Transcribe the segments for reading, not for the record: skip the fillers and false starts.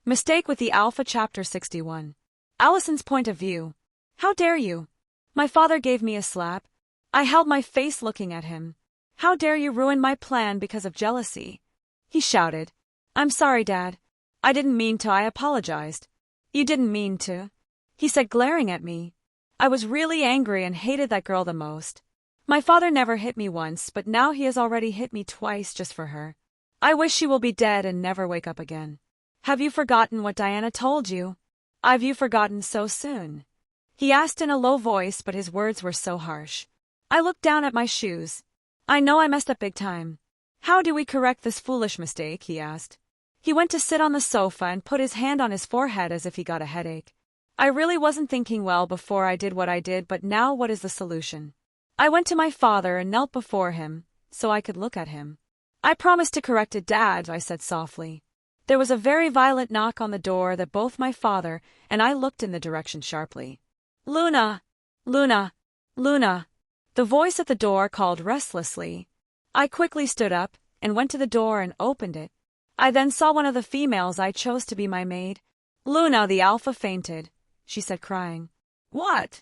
Mistake with the Alpha Chapter 61. Allison's point of view. How dare you? My father gave me a slap. I held my face looking at him. How dare you ruin my plan because of jealousy? He shouted. I'm sorry, Dad. I didn't mean to. I apologized. You didn't mean to? He said, glaring at me. I was really angry and hated that girl the most. My father never hit me once, but now he has already hit me twice just for her. I wish she will be dead and never wake up again. Have you forgotten what Diana told you? Have you forgotten so soon? He asked in a low voice, but his words were so harsh. I looked down at my shoes. I know I messed up big time. How do we correct this foolish mistake? He asked. He went to sit on the sofa and put his hand on his forehead as if he got a headache. I really wasn't thinking well before I did what I did, but now what is the solution? I went to my father and knelt before him, so I could look at him. I promised to correct it, Dad, I said softly. There was a very violent knock on the door that both my father and I looked in the direction sharply. Luna! Luna! Luna! The voice at the door called restlessly. I quickly stood up and went to the door and opened it. I then saw one of the females I chose to be my maid. Luna, the Alpha, fainted, she said, crying. What?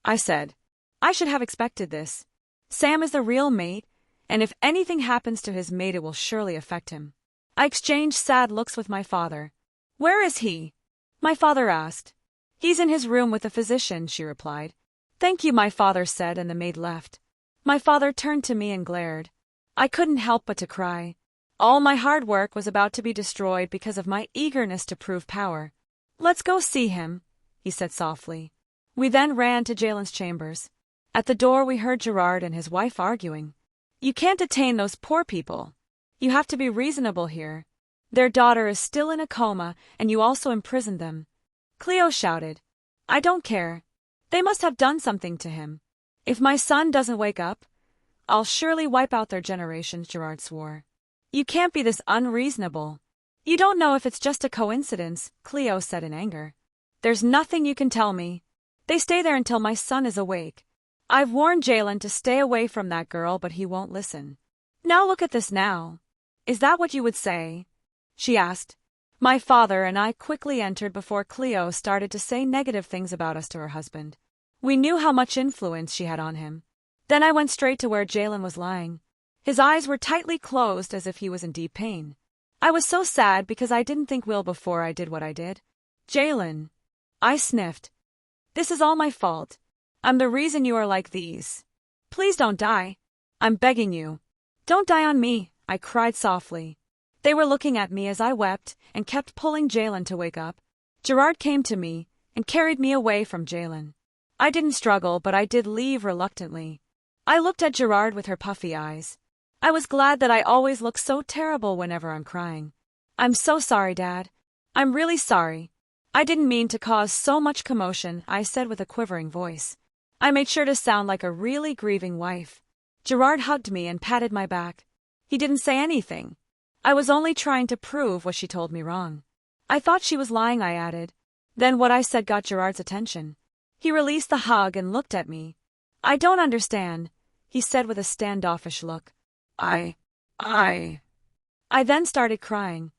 I said. I should have expected this. Sam is the real mate, and if anything happens to his mate it will surely affect him. I exchanged sad looks with my father. Where is he? My father asked. He's in his room with the physician, she replied. Thank you, my father said, and the maid left. My father turned to me and glared. I couldn't help but to cry. All my hard work was about to be destroyed because of my eagerness to prove power. Let's go see him, he said softly. We then ran to Jalen's chambers. At the door we heard Gerard and his wife arguing. You can't detain those poor people. You have to be reasonable here. Their daughter is still in a coma, and you also imprisoned them. Cleo shouted. I don't care. They must have done something to him. If my son doesn't wake up, I'll surely wipe out their generation, Gerard swore. You can't be this unreasonable. You don't know if it's just a coincidence, Cleo said in anger. There's nothing you can tell me. They stay there until my son is awake. I've warned Jalen to stay away from that girl, but he won't listen. Now look at this now. Is that what you would say? She asked. My father and I quickly entered before Cleo started to say negative things about us to her husband. We knew how much influence she had on him. Then I went straight to where Jalen was lying. His eyes were tightly closed as if he was in deep pain. I was so sad because I didn't think well before I did what I did. Jalen. I sniffed. This is all my fault. I'm the reason you are like these. Please don't die. I'm begging you. Don't die on me, I cried softly. They were looking at me as I wept and kept pulling Jalen to wake up. Gerard came to me and carried me away from Jalen. I didn't struggle, but I did leave reluctantly. I looked at Gerard with her puffy eyes. I was glad that I always look so terrible whenever I'm crying. I'm so sorry, Dad. I'm really sorry. I didn't mean to cause so much commotion, I said with a quivering voice. I made sure to sound like a really grieving wife. Gerard hugged me and patted my back. He didn't say anything. I was only trying to prove what she told me wrong. I thought she was lying, I added. Then what I said got Gerard's attention. He released the hug and looked at me. I don't understand, he said with a standoffish look. I then started crying.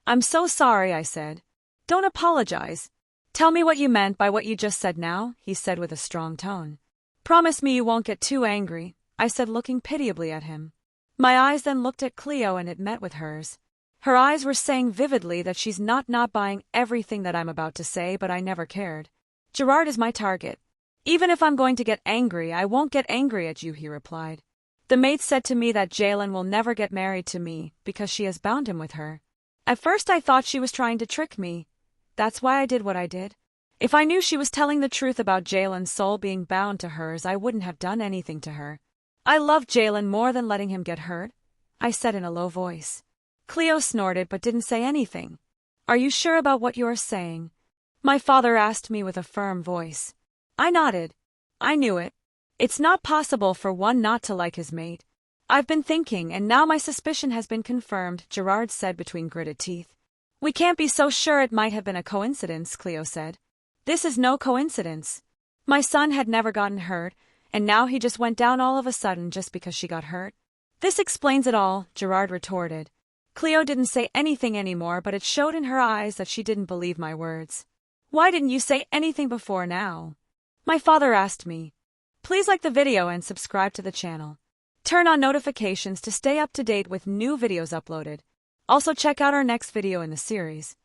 I'm so sorry, I said. Don't apologize. Tell me what you meant by what you just said now, he said with a strong tone. Promise me you won't get too angry, I said, looking pitiably at him. My eyes then looked at Cleo and it met with hers. Her eyes were saying vividly that she's not buying everything that I'm about to say, but I never cared. Gerard is my target. Even if I'm going to get angry, I won't get angry at you, he replied. The maid said to me that Jalen will never get married to me because she has bound him with her. At first I thought she was trying to trick me. That's why I did what I did. If I knew she was telling the truth about Jalen's soul being bound to hers, I wouldn't have done anything to her. I love Jalen more than letting him get hurt, I said in a low voice. Cleo snorted but didn't say anything. Are you sure about what you are saying? My father asked me with a firm voice. I nodded. I knew it. It's not possible for one not to like his mate. I've been thinking, and now my suspicion has been confirmed, Gerard said between gritted teeth. We can't be so sure. It might have been a coincidence, Cleo said. This is no coincidence. My son had never gotten hurt, and now he just went down all of a sudden just because she got hurt. This explains it all, Gerard retorted. Cleo didn't say anything anymore, but it showed in her eyes that she didn't believe my words. Why didn't you say anything before now? My father asked me. Please like the video and subscribe to the channel. Turn on notifications to stay up to date with new videos uploaded. Also check out our next video in the series.